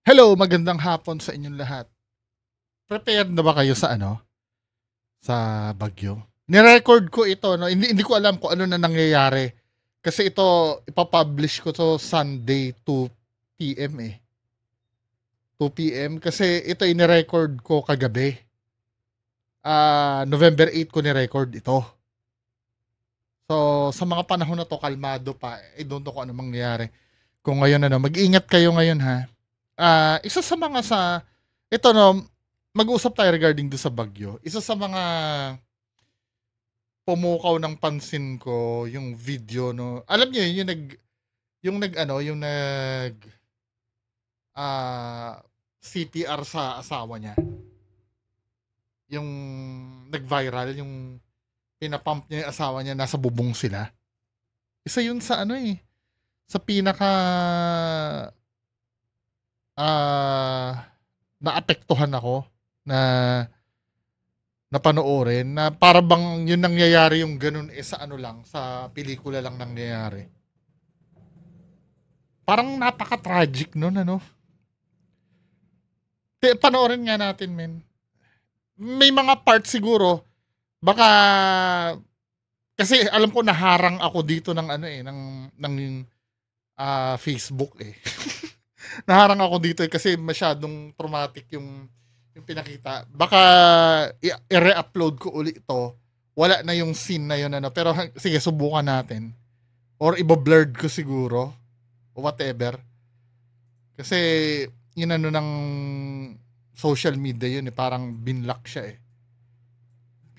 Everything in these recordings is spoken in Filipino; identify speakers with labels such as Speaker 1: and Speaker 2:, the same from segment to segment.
Speaker 1: Hello, magandang hapon sa inyong lahat. Prepared na ba kayo sa sa bagyo? Ni-record ko ito, no? Hindi ko alam kung ano na nangyayari. Kasi ito, ipapublish ko to Sunday 2 p.m. 2 p.m. Kasi ito ini-record ko kagabi. November 8 ko ni-record ito. So, sa mga panahon na to, kalmado pa. I don't know kung ano mangyayari. Kung ngayon, mag-ingat kayo ngayon, ha? Isa sa mga ito, no, mag-usap tayo regarding do sa bagyo. Isa sa mga pumukaw ng pansin ko yung video, no. Alam niyo yun, yung nag CPR sa asawa niya. Yung nag-viral, yung pinapump niya yung asawa niya, nasa bubong sila. Isa yun sa sa pinaka naapektuhan ako na napanoorin na para bang yun nangyayari yung ganun sa sa pelikula lang nangyayari. Parang napaka-tragic nun, Panoorin nga natin, men. May mga parts siguro, baka, kasi alam ko naharang ako dito ng Facebook naharang ako dito kasi masyadong traumatic yung pinakita. Baka i-re-upload ko uli ito. Wala na yung scene na yun, pero sige, subukan natin. Or iba-blurred ko siguro. O whatever. Kasi yun ng social media yun parang binlock siya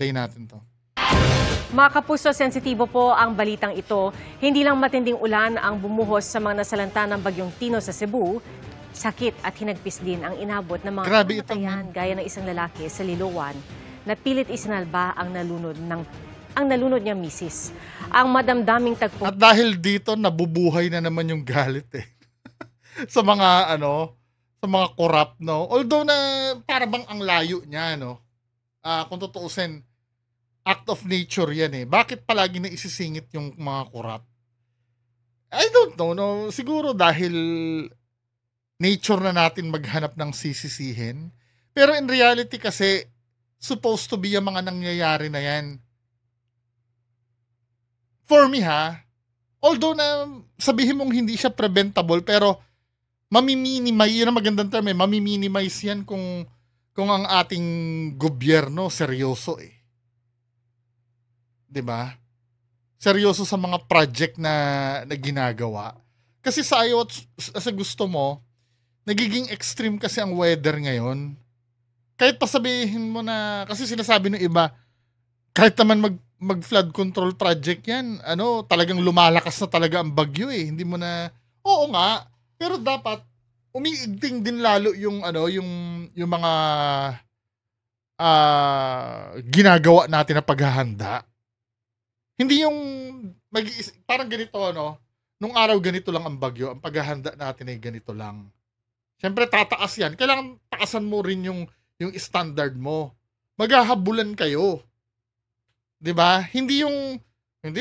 Speaker 1: Play natin to.
Speaker 2: Mga kapuso, sensitibo po ang balitang ito. Hindi lang matinding ulan ang bumuhos sa mga nasalanta ng Bagyong Tino sa Cebu, sakit at hinagpis din ang inabot ng mga kamatayan gaya ng isang lalaki sa Liloan na pilit isinalba ang nalunod niyang misis. Ang madamdaming tagpo.
Speaker 1: At dahil dito, nabubuhay na naman yung galit sa mga sa mga corrupt, no? Although na para bang ang layo niya, no? Kung tutuusin, act of nature yan Bakit palagi na isisingit yung mga corrupt? I don't know, no? Siguro dahil nature na natin maghanap ng sisisihin. Pero in reality kasi, supposed to be yung mga nangyayari na yan. For me, although na sabihin mong hindi siya preventable, pero mamiminimize, yun ang magandang term mamiminimize yan kung ang ating gobyerno seryoso 'di ba? Seryoso sa mga project na ginagawa. Kasi sa gusto mo, nagiging extreme kasi ang weather ngayon. Kahit pa sabihin mo na, kasi sinasabi ng iba, kahit naman mag-flood control project yan, talagang lumalakas na talaga ang bagyo Hindi mo na, oo nga, pero dapat, umiigting din lalo yung mga ginagawa natin na paghahanda. Hindi yung parang ganito, nung araw ganito lang ang bagyo, ang paghahanda natin ay ganito lang. Siyempre tataas yan. Kailangan taasan mo rin yung standard mo. Maghahabulan kayo. 'Di ba? Hindi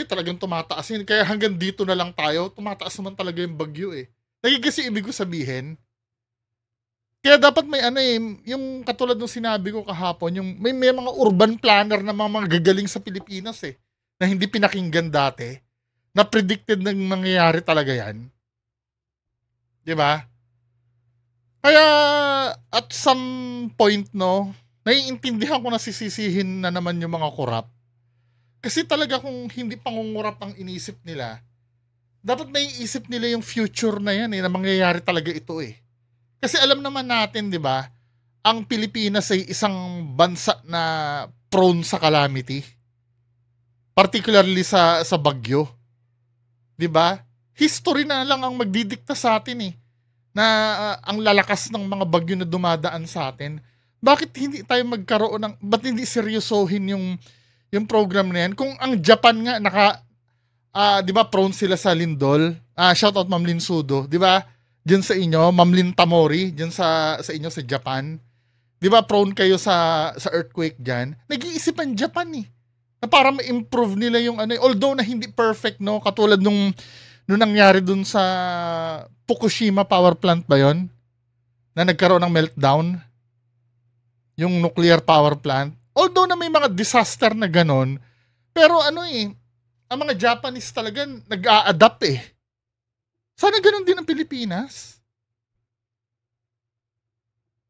Speaker 1: talagang tumataas yun. Kaya hanggang dito na lang tayo, tumataas naman talaga yung bagyo Kasi ibig ko sabihin, kaya dapat may yung katulad ng sinabi ko kahapon, yung may mga urban planner na mga gagaling sa Pilipinas na hindi pinakinggan dati, na predicted na mangyayari talaga yan. 'Di ba? Kaya at some point, naiintindihan ko na sisisihin na naman yung mga corrupt. Kasi talaga kung hindi pangungurap ang inisip nila, dapat naiisip nila yung future na yan na mangyayari talaga ito Kasi alam naman natin, 'di ba, ang Pilipinas ay isang bansa na prone sa calamity. Particularly sa bagyo. 'Di ba? History na lang ang magdidikta sa atin na ang lalakas ng mga bagyo na dumadaan sa atin. Bakit hindi tayo magkaroon ba't hindi seryosohin yung program na yan? Kung ang Japan nga 'di ba prone sila sa lindol? Shout out Ma'am Lin Sudo, 'di ba? Diyan sa inyo, Ma'am Lin Tamori, diyan sa inyo sa Japan. 'Di ba prone kayo sa earthquake diyan? Nag-iisip ang Japan na para ma-improve nila yung although na hindi perfect, katulad nung nangyari dun sa Fukushima power plant ba yon? na nagkaroon ng meltdown, yung nuclear power plant. Although na may mga disaster na ganon, pero ano ang mga Japanese talaga nag-a-adapt Sana ganon din ang Pilipinas.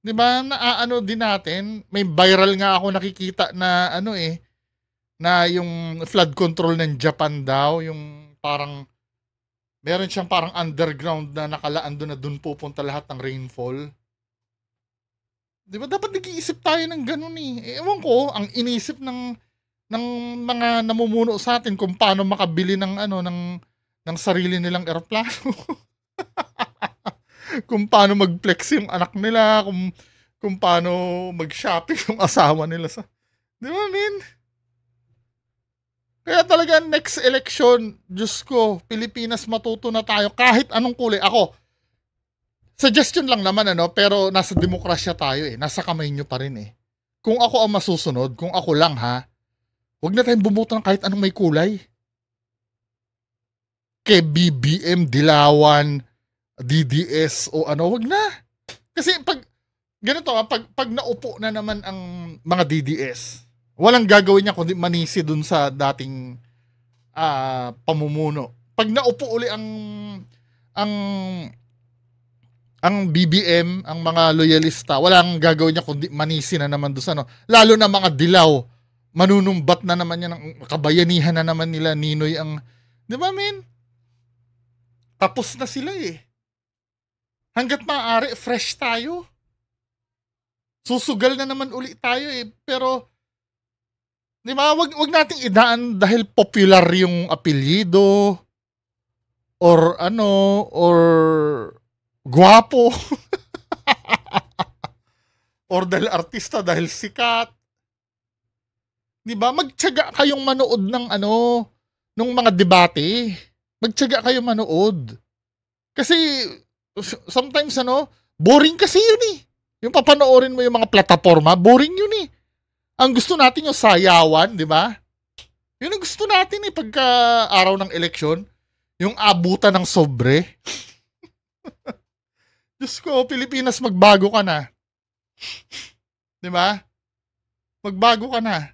Speaker 1: Di ba? Naaano din natin. May viral nga ako nakikita na na yung flood control ng Japan daw, yung parang meron siyang parang underground na nakalaan doon na doon pupunta lahat ng rainfall. Di ba? Dapat nag-iisip tayo ng ganun Ewan ko, ang inisip ng mga namumuno sa atin kung paano makabili ng ng sarili nilang eroplano. Kung paano mag-flex yung anak nila, kung paano mag-shopping yung asawa nila di ba, min? Kaya talaga next election, Diyos ko, Pilipinas, matuto na tayo kahit anong kulay. Ako, suggestion lang naman pero nasa demokrasya tayo nasa kamay nyo pa rin Kung ako ang masusunod, kung ako lang huwag na tayong bumuto ng kahit anong may kulay. Kay BBM, Dilawan, DDS o wag na. Kasi pag ganito pag naupo na naman ang mga DDS, walang gagawin niya kundi manisi dun sa dating pamumuno. Pag naupo uli ang BBM, ang mga loyalista, walang gagawin niya kundi manisi na naman dun sa lalo na mga dilaw, manunumbat na naman yan, ang kabayanihan na naman nila Ninoy ang, di ba men? Tapos na sila Hanggat maaari, fresh tayo. Susugal na naman uli tayo pero di ba, wag nating idaan dahil popular yung apelyido or or guwapo or dahil artista, dahil sikat. Di ba? Magtiyaga kayong manood ng nung mga debate. Magtiyaga kayong manood. Kasi sometimes boring kasi yun Yung papanoorin mo yung mga plataforma, boring yun Ang gusto natin yung sayawan, di ba? Yun ang gusto natin pagka araw ng eleksyon. Yung abutan ng sobre. Diyos ko, Pilipinas, magbago ka na. Di ba? Magbago ka na.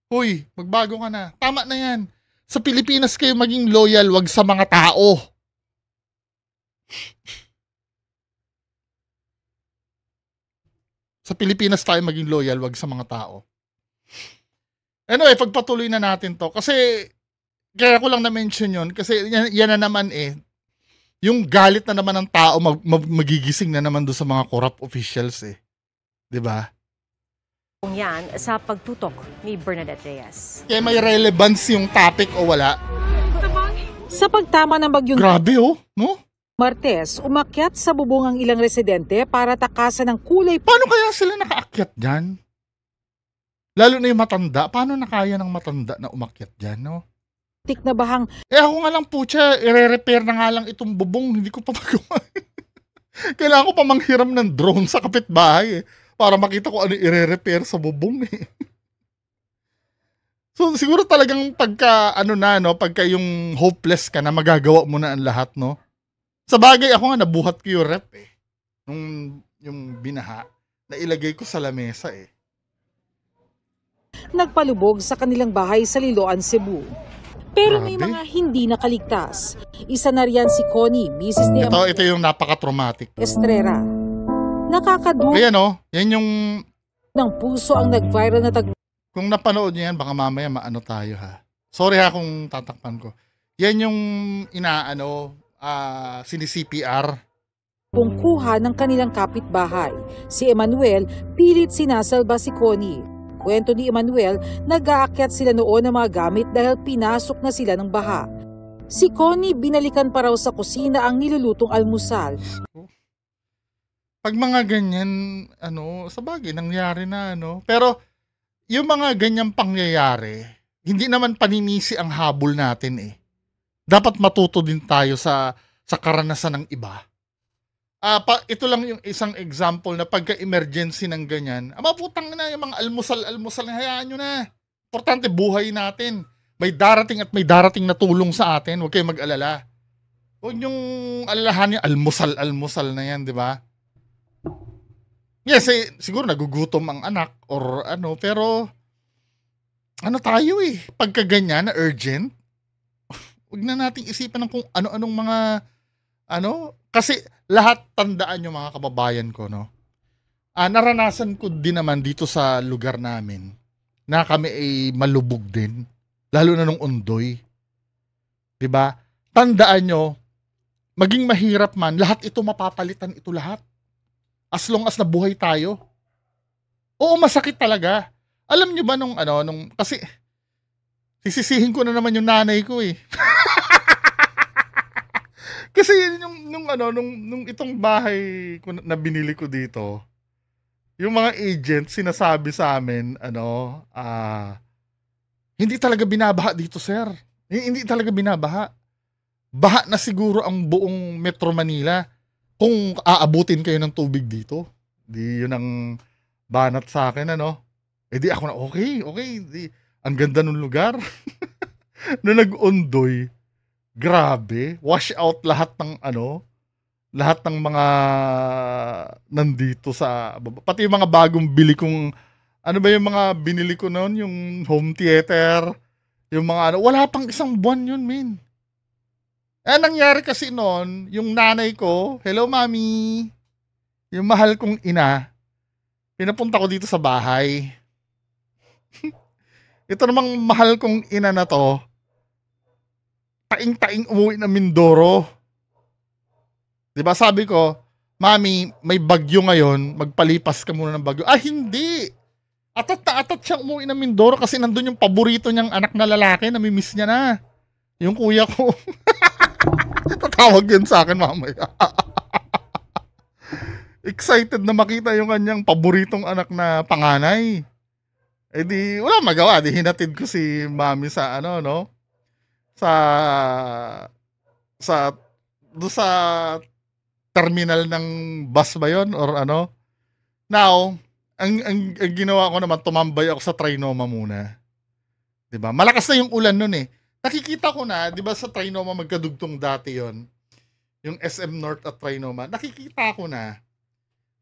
Speaker 1: Hoy, magbago ka na. Tama na yan. Sa Pilipinas kayo maging loyal, wag sa mga tao. Sa Pilipinas tayo maging loyal, wag sa mga tao. Anyway, pagpatuloy na natin to. Kasi, kaya ko lang na-mention yun. Kasi yan na naman yung galit na naman ng tao magigising na naman doon sa mga corrupt officials Diba?
Speaker 2: Yan sa pagtutok ni Bernadette Reyes.
Speaker 1: Kaya may relevance yung topic o wala.
Speaker 3: Sa pagtama ng bagyong
Speaker 1: Grabe no?
Speaker 3: Martes, umakyat sa bubong ang ilang residente para takasan ng kulay.
Speaker 1: Paano kaya sila nakaakyat dyan? Lalo na yung matanda. Paano nakaya ng matanda na umakyat dyan, no?
Speaker 3: Tik na bahang.
Speaker 1: Ako nga lang i-repair na nga lang itong bubong. Hindi ko pa magawa. Kailangan ko pa manghiram ng drone sa kapitbahay para makita ko ano i-repair sa bubong So siguro talagang pagka pagka yung hopeless ka na magagawa mo na ang lahat, no? Sa bagay, ako nga nabuhat ko yung rep nung yung binaha na ilagay ko sa lamesa
Speaker 3: Nagpalubog sa kanilang bahay sa Liloan, Cebu. Pero may
Speaker 1: Grabe.
Speaker 3: mga hindi nakaligtas. Isa na riyan si Connie, misis ni
Speaker 1: Ito yung napaka-traumatic.
Speaker 3: Estrera. Nakakadulog
Speaker 1: Kaya yan yung
Speaker 3: ng puso ang nag-viral na
Speaker 1: kung napanood niyo yan, baka mamaya maano tayo Sorry kung tatakpan ko. Yan yung sini-CPR.
Speaker 3: tagpungkuha ng kanilang kapitbahay. Si Emmanuel, pilit sinasalba si Connie. Kwento ni Emmanuel, nag-aakyat sila noon ng mga gamit dahil pinasok na sila ng baha. Si Connie, binalikan pa raw sa kusina ang nilulutong almusal.
Speaker 1: Pag mga ganyan, sa bagay, nangyari na, Pero, yung mga ganyang pangyayari, hindi naman paninisi ang habol natin Dapat matuto din tayo sa karanasan ng iba. Ito lang yung isang example na pagka-emergency ng ganyan. Putang na yung mga almusal, hayaan nyo na. Importante, buhay natin. May darating at may darating na tulong sa atin. Huwag kayong mag-alala. Huwag yung alalahan yung almusal na yan, di ba? Yes, siguro nagugutom ang anak or ano, pero ano tayo pagka ganyan na urgent, wag na nating isipan ng kung ano-anong mga ano, kasi lahat tandaan niyo mga kababayan ko 'no, naranasan ko din naman dito sa lugar namin na kami ay malubog din, lalo na nung Ondoy, 'di ba? Tandaan niyo, maging mahirap man, lahat ito mapapalitan ito lahat, as long as nabuhay tayo. Oo, masakit talaga. Alam niyo ba nung ano, kasi sisisihin ko na naman yung nanay ko, Kasi nung ano, nung itong bahay ko na binili ko dito, yung mga agent sinasabi sa amin ano, hindi talaga binabaha dito, sir. Hindi talaga binabaha. Baha na siguro ang buong Metro Manila kung aabutin kayo ng tubig dito. 'Di yun ang banat sa akin ano. Di ako na, okay, ang ganda ng lugar. Nung nag-Ondoy, grabe, wash out lahat ng ano, lahat ng mga nandito sa baba. Pati yung mga bagong bili kong, ano ba yung mga binili ko noon, yung home theater, yung mga ano, wala pang isang buwan yun, min. Nangyari kasi noon, yung nanay ko, hello mami, yung mahal kong ina, pinapunta ko dito sa bahay. Ito namang mahal kong ina na to, taing-taing umuwi ng Mindoro. 'Di ba sabi ko, "Mami, may bagyo ngayon, magpalipas ka muna ng bagyo." Hindi. Atat na atat siyang umuwi ng Mindoro kasi nandun yung paborito niyang anak na lalaki, nami-miss niya na. Yung kuya ko. Tatawag yun sa akin mamaya. Excited na makita yung kanyang paboritong anak na panganay. Di wala magawa, di hinatid ko si mami sa ano, no? Sa sa do sa terminal ng bus ba yon or ano? Now, ang ginawa ko naman, tumambay ako sa Trinoma muna. 'Di ba? Malakas na yung ulan noon Nakikita ko na, 'di ba sa Trinoma magkadugtong dati yon, yung SM North at Trinoma. Nakikita ko na,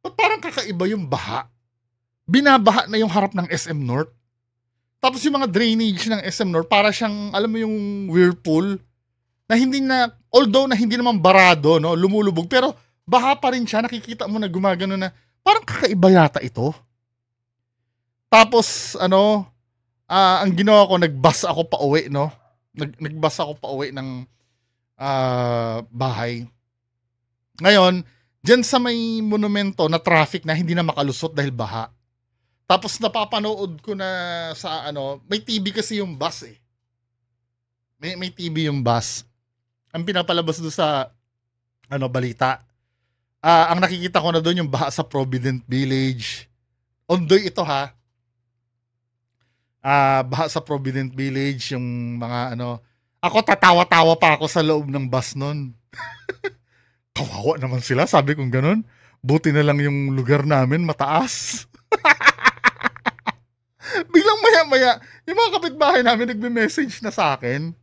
Speaker 1: ba't parang kakaiba yung baha? Binabaha na yung harap ng SM North. Tapos yung mga drainage ng SM North, para siyang, alam mo yung whirlpool, na hindi na, although na hindi naman barado, no, lumulubog, pero baha pa rin siya, nakikita mo na gumagano na, parang kakaiba yata ito. Tapos, ano, ang ginawa ko, nagbus ako pa uwi, no? Nagbus ako pa uwi ng bahay. Ngayon, dyan sa may monumento na traffic na hindi na makalusot dahil baha. Tapos napapanood ko na sa ano, may TV kasi yung bus May TV yung bus. Ang pinapalabas doon sa ano, balita. Ang nakikita ko na doon yung baha sa Provident Village. Ondoy ito ha. Baha sa Provident Village, yung mga ano. Ako tatawa-tawa pa ako sa loob ng bus noon. Kawawa naman sila, sabi kong ganun. Buti na lang yung lugar namin mataas. Biglang maya-maya, yung mga kapitbahay namin nagme-message na sa akin.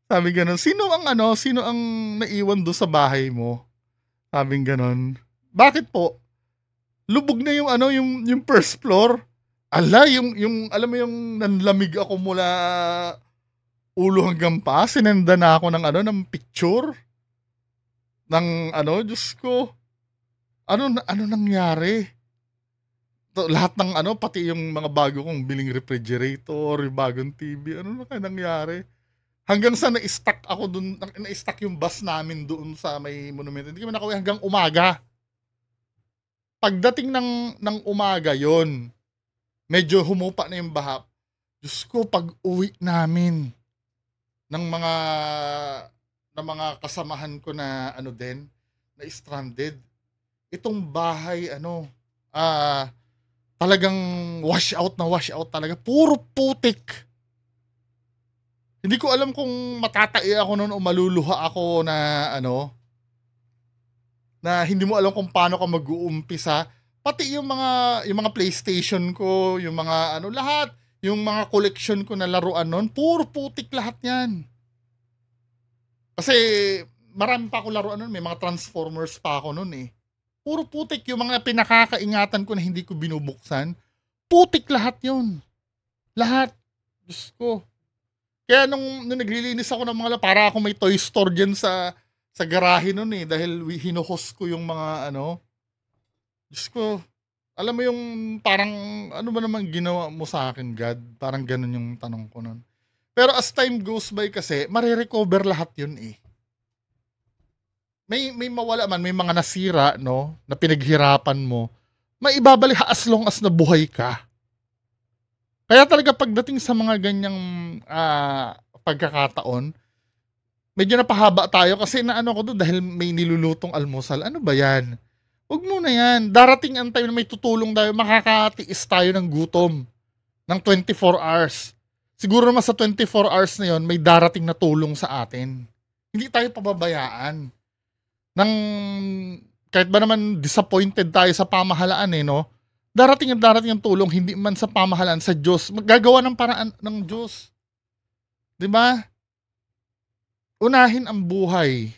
Speaker 1: Sabi ganun, sino ang naiwan do sa bahay mo? Sabi ganun. Bakit po? Lubog na yung ano, yung first floor. Yung alam mo yung nanlamig ako mula ulo hanggang pa, sinenda na ako ng ano, ng picture ng ano, Diyos ko. Ano nangyari? Lahat ng ano, pati yung mga bago kong biling refrigerator, yung bagong TV, ano na kaya nangyari? Hanggang sa na-stuck ako dun, na-stuck yung bus namin doon sa may monumento. Hindi kami nakauwi hanggang umaga. Pagdating ng umaga yon, medyo humupa na yung baha. Diyos ko, pag uwi namin ng mga kasamahan ko na ano din, na stranded, itong bahay, ano, talagang wash out talaga. Puro putik. Hindi ko alam kung matatai ako noon o maluluha ako na ano, na hindi mo alam kung paano ka mag-uumpisa. Pati yung mga PlayStation ko, yung mga ano, lahat, yung mga collection ko na laruan noon, puro putik lahat yan. Kasi marami pa ako laruan noon, may mga Transformers pa ako noon Puro putik. Yung mga pinakakaingatan ko na hindi ko binubuksan, putik lahat yun. Lahat. Diyos ko. Kaya nung naglilinis ako ng mga para ako may toy store dyan sa garahe nun eh. Dahil hinuhos ko yung mga Diyos ko. Alam mo yung parang ano ba naman ginawa mo sa akin, God? Parang ganun yung tanong ko nun. Pero as time goes by kasi, marirecover lahat yun eh. May mawala man, may mga nasira, no? Na pinaghirapan mo. Maibabalik as long as nabuhay ka. Kaya talaga pagdating sa mga ganyang pagkakataon, medyo napahaba tayo kasi naano ko doon dahil may nilulutong almusal. Ano ba yan? Huwag muna yan. Darating ang time na may tutulong tayo, makakatiis tayo ng gutom ng 24 hours. Siguro naman sa 24 hours na yon may darating na tulong sa atin. Hindi tayo pababayaan. Kahit ba naman disappointed tayo sa pamahalaan no? Darating ang tulong, hindi man sa pamahalaan, sa Diyos. Magagawa ng paraan ng Diyos. Diba? Unahin ang buhay.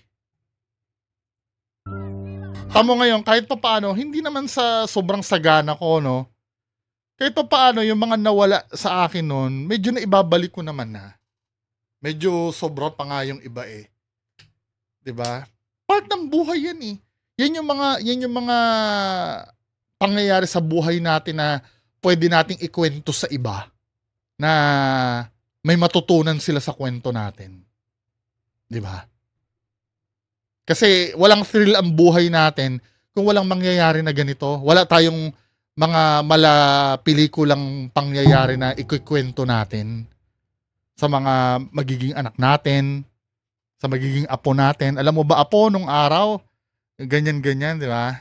Speaker 1: Tamo ngayon, kahit pa paano, hindi naman sa sobrang sagana ko, no? Kahit pa paano, yung mga nawala sa akin noon, medyo na ibabalik ko naman na. Medyo sobra pa nga yung iba eh. 'Di ba? Part ng buhay yan eh. Yan yung mga pangyayari sa buhay natin na pwede nating ikwento sa iba na may matutunan sila sa kwento natin. 'Di ba? Kasi walang thrill ang buhay natin kung walang mangyayari na ganito. Wala tayong mga pelikulang pangyayari na ikukwento natin sa mga magiging anak natin, sa magiging apo natin. Alam mo ba, apo, nung araw, ganyan-ganyan, di ba?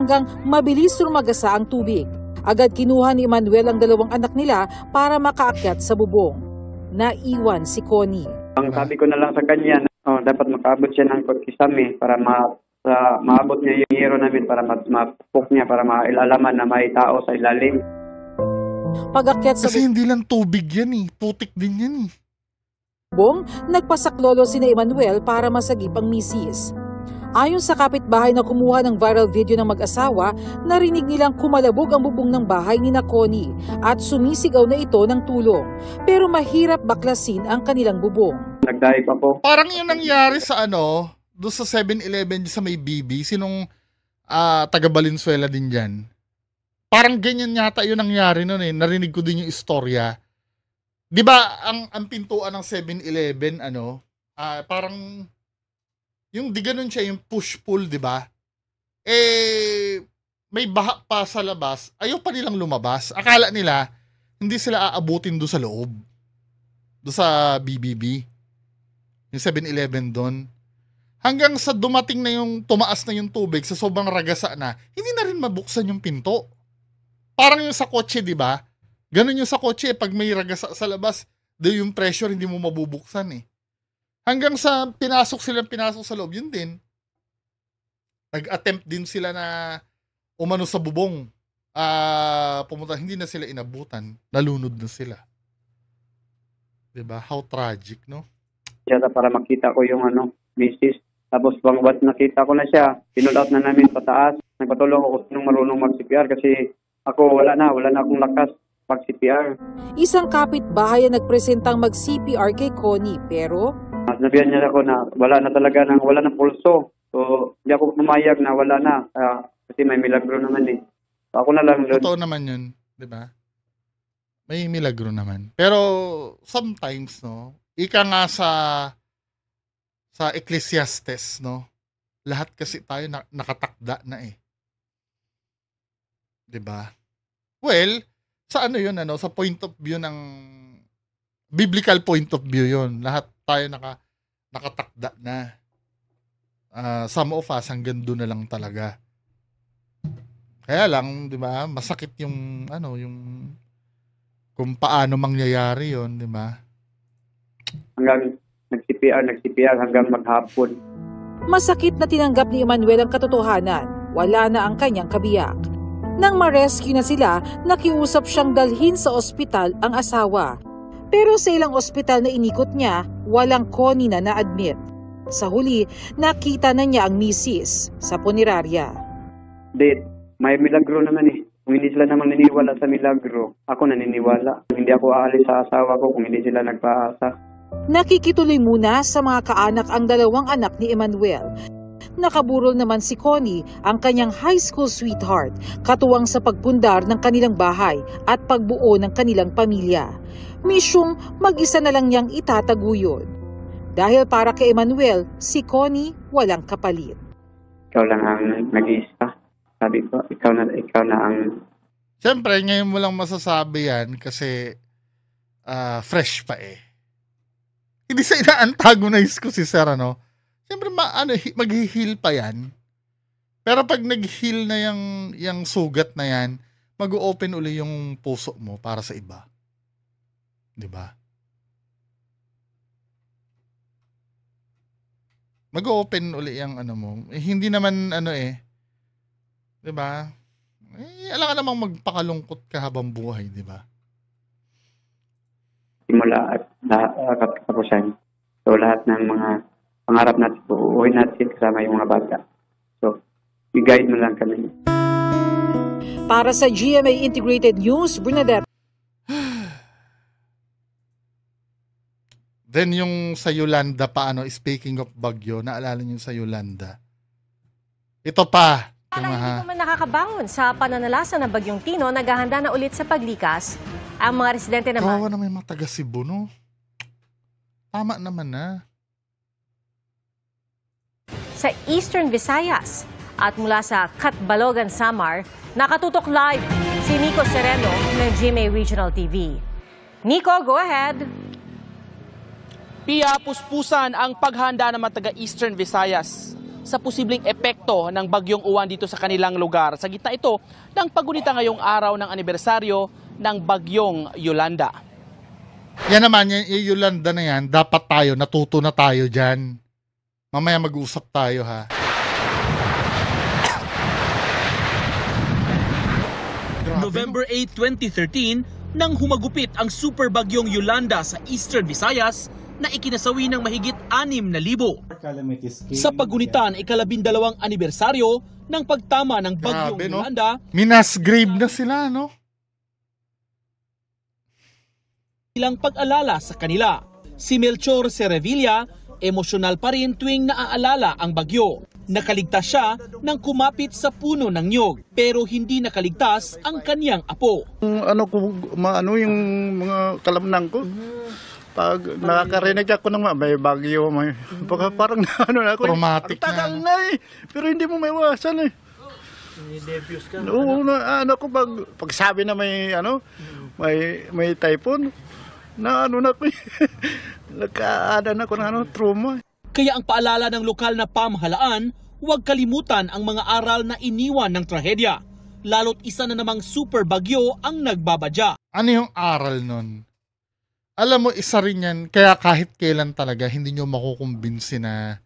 Speaker 3: Hanggang mabilis rumagasa ang tubig. Agad kinuha ni Emmanuel ang dalawang anak nila para makaakyat sa bubong. Naiwan si Connie.
Speaker 4: Ang sabi ko na lang sa kanya, dapat makaabot siya ng kisame para maabot niya yung hero namin, para mapuk niya, para mailalaman na may tao sa ilalim.
Speaker 3: Pag-akyat sa
Speaker 1: kasi hindi lang tubig yan eh, putik din yan eh.
Speaker 3: bubong, nagpasaklolo sina Emmanuel para masagip ang misis. Ayon sa kapitbahay na kumuha ng viral video ng mag-asawa, narinig nilang kumalabog ang bubong ng bahay ni Connie at sumisigaw na ito ng tulong. Pero mahirap baklasin ang kanilang bubong.
Speaker 4: Nag-dive ako.
Speaker 1: Parang yun nangyari sa doon sa 7-Eleven sa may BB, sinong taga Valenzuela din dyan. Parang ganyan yata yun nangyari nun eh. Narinig ko din yung istorya. Di ba ang pintuan ng 7-Eleven, parang yung di ganun siya, yung push-pull, di ba? May baha pa sa labas. Ayaw pa nilang lumabas. Akala nila, hindi sila aabutin doon sa loob. Doon sa BBB. Yung 7-Eleven doon. Hanggang sa dumating na yung tumaas na yung tubig, sa sobrang ragasa na, hindi na rin mabuksan yung pinto. Parang yung sa kotse, di ba? Ganun yung sa kotse, pag may ragasa sa labas, yung pressure hindi mo mabubuksan eh. Hanggang sa pinasok sa loob, yun din. Nag-attempt din sila na umano sa bubong. Pumunta, hindi na sila inabutan. Nalunod na sila. Diba? How tragic, no?
Speaker 4: Siya para makita ko yung misis. Tapos once nakita ko na siya, pinull out na namin pataas. Nagpatulong ako sinong marunong mag-CPR kasi ako wala na akong lakas pag-CPR.
Speaker 3: Isang kapitbahay ang nagpresentang mag-CPR kay Connie, pero
Speaker 4: nabihan niya ako na wala na pulso. So, hindi ako pumayag na wala na. Kasi may milagro naman eh. So, ako na lang.
Speaker 1: Totoo naman yun. Diba? May milagro naman. Pero, sometimes, no, ika nga sa Ecclesiastes, no, lahat kasi tayo nakatakda na eh. Diba? Well, sa yun, sa point of view ng biblical point of view yun. Lahat tayo nakatakda na. Some of us hanggang doon na lang talaga. Kaya lang, 'di ba? Masakit yung yung kung paano mangyayari 'yon, 'di ba?
Speaker 4: Hanggang nag-CPR hanggang maghapon.
Speaker 3: Masakit na tinanggap ni Emmanuel ang katotohanan. Wala na ang kanyang kabiyak. Nang ma-rescue na sila, nakiusap siyang dalhin sa ospital ang asawa. Pero sa ilang ospital na inikot niya, walang Connie na na-admit. Sa huli, nakita na niya ang misis sa punerarya.
Speaker 4: Date, may milagro naman eh. Kung hindi sila naman naniniwala sa milagro, ako naniniwala. Hindi ako aalis sa asawa ko kung hindi sila nagpaasa.
Speaker 3: Nakikituloy muna sa mga kaanak ang dalawang anak ni Emmanuel. Nakaburol naman si Connie, ang kanyang high school sweetheart, katuwang sa pagpundar ng kanilang bahay at pagbuo ng kanilang pamilya. Misyong mag-isa na lang niyang itataguyod. Dahil para kay Emmanuel, si Connie walang kapalit.
Speaker 4: Ikaw lang ang nag-iisa. Sabi ko, ikaw na ang...
Speaker 1: Siyempre, ngayon mo lang masasabi yan kasi fresh pa eh. Hindi sa ina-antagonize ko si Sir, ano? Siyempre, mag-heal pa yan. Pero pag nag-heal na yung sugat na yan, mag-open uli yung puso mo para sa iba. Diba? Mag-open uli yung ano mo. Hindi naman diba? Alam ka namang magpakalungkot ka habang buhay, diba?
Speaker 4: Simula at katapusan. So lahat ng mga pangarap natin, uuwi natin kasama yung mga bata. So, i-guide mo lang kami.
Speaker 3: Para sa GMA Integrated News, Bernadette.
Speaker 1: Then yung sa Yolanda pa, speaking of bagyo, naalala niyo sa Yolanda. Ito pa.
Speaker 2: Para hindi pa man nakakabangon sa pananalasa ng Bagyong Tino, naghahanda na ulit sa paglikas. Ang mga residente naman.
Speaker 1: Kawawa naman yung mga taga Cebu, no? Tama naman na.
Speaker 2: Sa Eastern Visayas at mula sa Catbalogan, Samar, nakatutok live si Nico Sereno ng GMA Regional TV. Nico, go ahead.
Speaker 5: Pia, puspusan ang paghanda ng mga taga-Eastern Visayas sa posibleng epekto ng Bagyong Uwan dito sa kanilang lugar. Sa gitna ito ng pagunita ngayong araw ng anibersaryo ng Bagyong Yolanda.
Speaker 1: Yan naman, yung Yolanda na yan, dapat natuto na tayo dyan. Mamaya mag-uusap tayo, ha?
Speaker 5: November 8, 2013, nang humagupit ang super bagyong Yolanda sa Eastern Visayas na ikinasawi ng mahigit 6,000. Sa pagunita ng ika-12 anibersaryo ng pagtama ng bagyong
Speaker 1: Grabe, no?
Speaker 5: Yolanda,
Speaker 1: Minas grave na sila, no?
Speaker 5: ilang pag-alala sa kanila. Si Melchor Cerevilla, emosyonal pa rin tuwing naaalala ang bagyo. Nakaligtas siya nang kumapit sa puno ng niyog, pero hindi nakaligtas ang kaniyang apo.
Speaker 6: Yung mga kalamnang ko. Pag nakakarinig ako ng may bagyo, parang na ako.
Speaker 1: Traumatic
Speaker 6: ang tagal
Speaker 1: na.
Speaker 6: na eh. Pero hindi mo maiwasan eh.
Speaker 5: Nervyos ka.
Speaker 6: Oo, pag sabi na may typhoon, na ko eh. Nagkaadan ako ng trauma.
Speaker 5: Kaya ang paalala ng lokal na pamahalaan, huwag kalimutan ang mga aral na iniwan ng trahedya. Lalo't isa na namang super bagyo ang nagbabadya.
Speaker 1: Ano yung aral nun? Alam mo, isa rin yan, kaya kahit kailan talaga, hindi nyo makukumbinsi na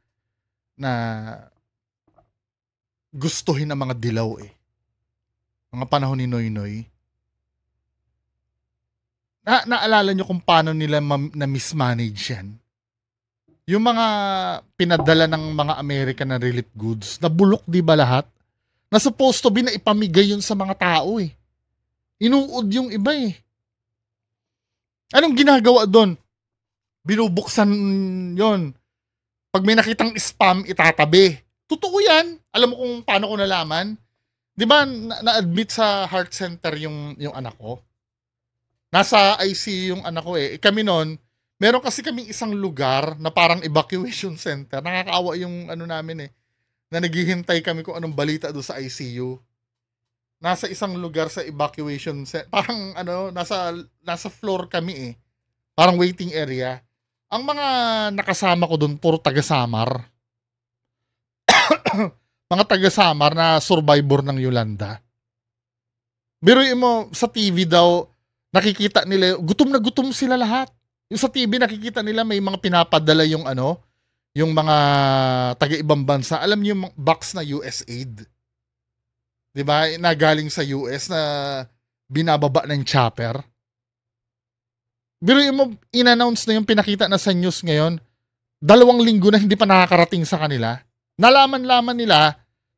Speaker 1: gustuhin ang mga dilaw eh. Mga panahon ni Noy Noy. Naalala nyo kung paano nila na-mismanage yan? Yung mga pinadala ng mga American na relief goods, nabulok di ba lahat? Na supposed to be na ipamigay yun sa mga tao eh. Inuud yung iba eh. Anong ginagawa doon? Binubuksan yon. Pag may nakitang spam, itatabi. Totoo yan. Alam mo kung paano ko nalaman? Di ba na-admit sa heart center yung anak ko? Nasa ICU yung anak ko eh. Kami noon, meron kasi kaming isang lugar na parang evacuation center. Nakakaawa yung namin eh. Na naghihintay kami kung anong balita doon sa ICU. Nasa isang lugar sa evacuation center. Parang nasa floor kami eh. Parang waiting area. Ang mga nakasama ko doon, puro taga-Samar. Mga taga-Samar na survivor ng Yolanda. Biruin mo, sa TV daw, nakikita nila, gutom na gutom sila lahat. Yung sa TV nakikita nila may mga pinapadala yung yung mga taga-ibang bansa. Alam niyo yung box na USAID. 'Di ba? Na galing sa US na binababa ng chopper. Biruin mo, in-announce na yung pinakita na sa news ngayon. 2 linggo na hindi pa nakakarating sa kanila. Nalaman-laman nila,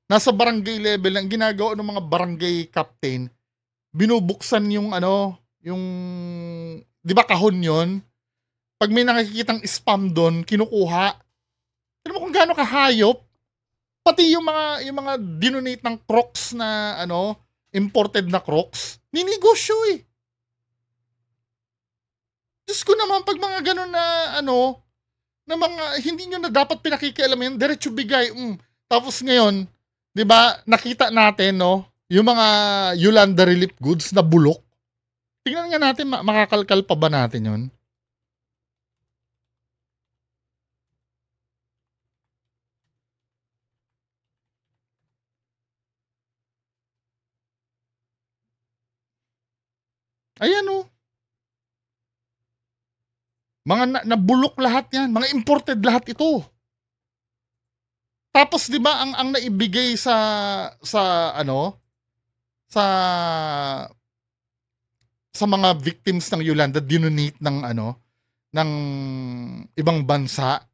Speaker 1: nasa barangay level, ang ginagawa ng mga barangay captain, binubuksan yung yung, di ba kahon yon? Pag may nakikitang spam doon, kinukuha. Alam mo kung gaano kahayop? Pati yung mga dinonate ng Crocs na imported na Crocs, ninegosyo eh. Diyos ko naman, pag mga ganun na na mga hindi nyo na dapat pinakikialam yan, diretso bigay. Tapos ngayon, 'di ba, nakita natin yung mga Yolanda relief goods na bulok. Tingnan nga natin, makakalkal pa ba natin 'yon? Ayan mga nabulok lahat 'yan, mga imported lahat ito. Tapos 'di ba ang naibigay sa sa sa mga victims ng Yolanda, dinonate ng ibang bansa,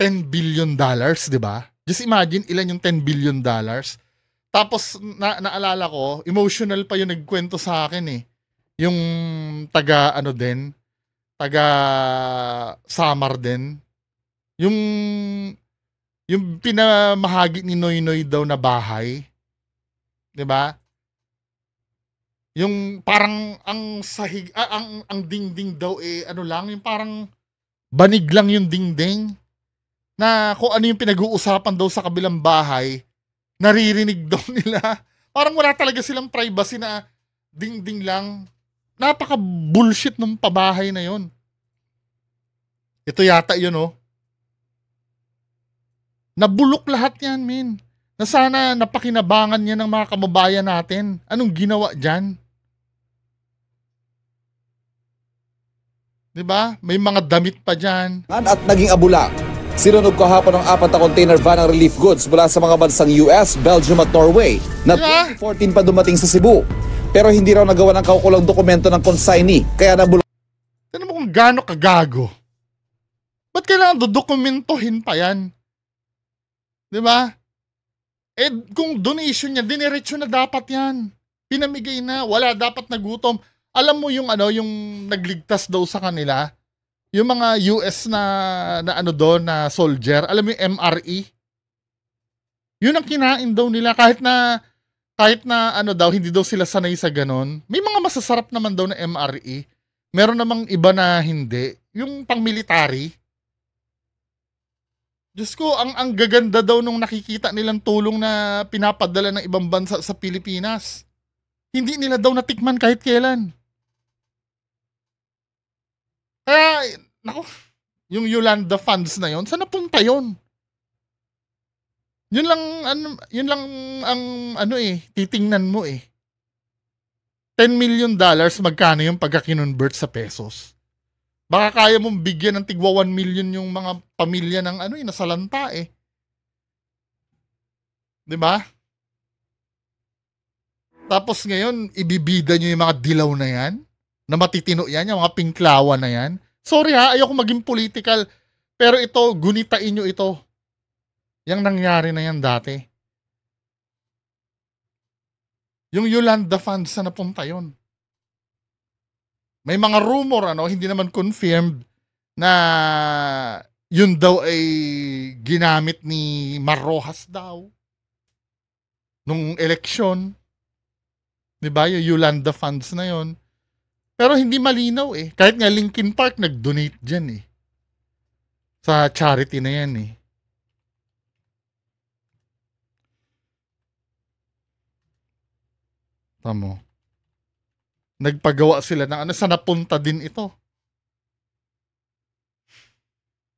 Speaker 1: $10 billion, 'di ba? Just imagine ilan yung $10 billion. Tapos naalala ko, emotional pa yung nagkwento sa akin eh. Yung taga Samar din. Yung pinamahagi ni Noynoy daw na bahay. 'Di ba? Yung parang ang sahig ang dingding daw lang, yung parang banig lang yung dingding. Na kung ano yung pinag-uusapan daw sa kabilang bahay, naririnig daw nila. Parang wala talaga silang privacy na dingding lang. Napaka-bullshit ng pabahay na yon. Ito yata yun Nabulok lahat yan, min. Na sana napakinabangan niya ng mga kababayan natin. Anong ginawa dyan? Diba? May mga damit pa dyan.
Speaker 7: At naging abula. Sinunog kahapon ang 4 na container van ng relief goods mula sa mga bansang US, Belgium at Norway na 2014 pa dumating sa Cebu. Pero hindi raw nagawa ng kaukulang dokumento ng consignee, kaya nabulok.
Speaker 1: Tignan mo kung gaano kagago. Ba't kailangan dodokumentohin pa yan? Diba? Kung donation niya, diniretso na dapat yan. Pinamigay na, wala dapat nagutom. Alam mo yung yung nagligtas daw sa kanila, yung mga US na na soldier, alam mo yung MRE? Yun ang kinain daw nila kahit na daw hindi daw sila sanay sa ganon. May mga masasarap naman daw na MRE. Meron namang iba na hindi. Yung pang-military. Diyos ko, ang gaganda daw nung nakikita nilang tulong na pinapadala ng ibang bansa sa Pilipinas. Hindi nila daw natikman kahit kailan. Kaya, yung Yolanda funds na yon, saan napunta yon? Yun lang ang titingnan mo eh. $10 million, magkano yung pagka-kinonvert sa pesos? Baka kaya mong bigyan ng tigwa 1 million yung mga pamilya ng nasalanta eh. 'Di ba? Tapos ngayon, ibibida nyo yung mga dilaw na yan, na matitino yan, yung mga pinklawan na yan. Sorry ayoko maging political, pero ito, gunitain nyo ito. Yang nangyari na yan dati. Yung Yolanda funds na napunta yun. May mga rumor, hindi naman confirmed, na yun daw ay ginamit ni Mar Rojas daw nung eleksyon. Diba? Yung Yolanda funds na yon. Pero hindi malinaw eh. Kahit nga Linkin Park nag-donate dyan eh. Sa charity na yan eh. Tamo. Nagpagawa sila ng saan napunta din ito.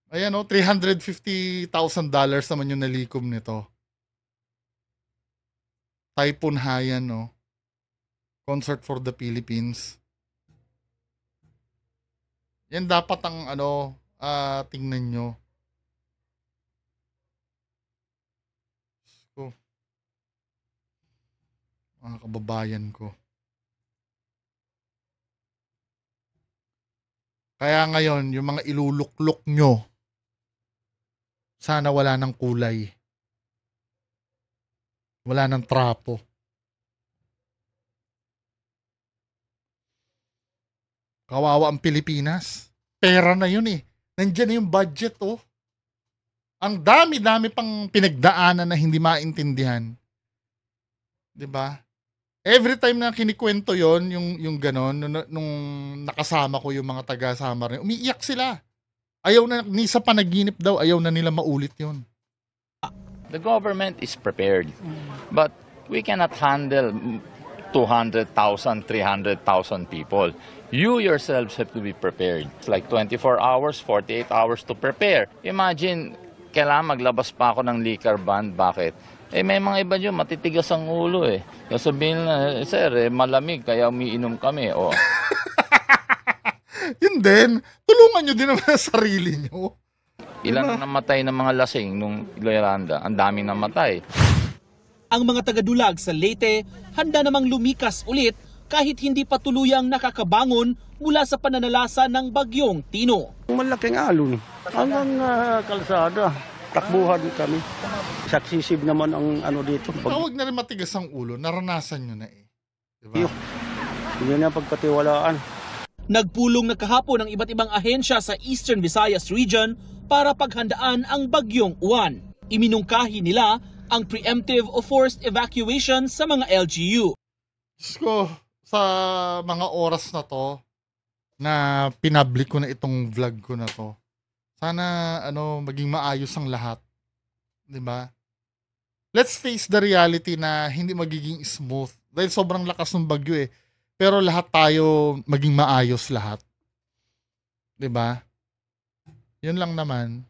Speaker 1: Ayan $350,000 naman yung nalikom nito. Typhoon Haiyan Concert for the Philippines. Yan dapat ang tingnan nyo. Mga kababayan ko. Kaya ngayon, yung mga iluluklok nyo Sana wala ng kulay. Wala ng trapo. Kawawa ang Pilipinas. Pera na yun eh. Nandiyan na yung budget oh. Ang dami-dami pang pinagdaanan na hindi maintindihan. 'Di ba? Every time na kinikwento yon, yung ganon, nung nakasama ko yung mga taga-Samar, umiiyak sila. Ayaw na, ni sa panaginip daw, ayaw na nila maulit yon.
Speaker 8: The government is prepared, but we cannot handle 200,000, 300,000 people. You yourselves have to be prepared. It's like 24 hours, 48 hours to prepare. Imagine, kailangan maglabas pa ako ng liquor ban. Bakit? May mga iba dyan, matitigas ang ulo eh. Sabihin na, sir, malamig, kaya umiinom kami. O.
Speaker 1: Yun din, tulungan nyo din naman ang sarili nyo.
Speaker 8: Ilan ang namatay ng mga lasing nung Yolanda? Ang daming namatay.
Speaker 5: Ang mga tagadulag sa Leyte handa namang lumikas ulit kahit hindi pa tuluyang nakakabangon mula sa pananalasa ng bagyong Tino.
Speaker 6: Malaking alon hanggang kalsada. Takbuhan kami. Successive naman ang ano dito.
Speaker 1: Huwag na rin matigas ang ulo, naranasan nyo na eh. Diba?
Speaker 6: Hindi na pagkatiwalaan.
Speaker 5: Nagpulong na kahapon ang iba't ibang ahensya sa Eastern Visayas region para paghandaan ang bagyong Uwan. Iminungkahi nila ang preemptive o forced evacuation sa mga LGU.
Speaker 1: Diyos ko, sa mga oras na to, na pinablik ko na itong vlog ko na to, sana maging maayos ang lahat. 'Di ba? Let's face the reality na hindi magiging smooth dahil sobrang lakas ng bagyo eh. Pero lahat tayo maging maayos lahat. 'Di ba? 'Yun lang naman.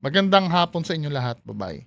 Speaker 1: Magandang hapon sa inyo lahat. Bye-bye.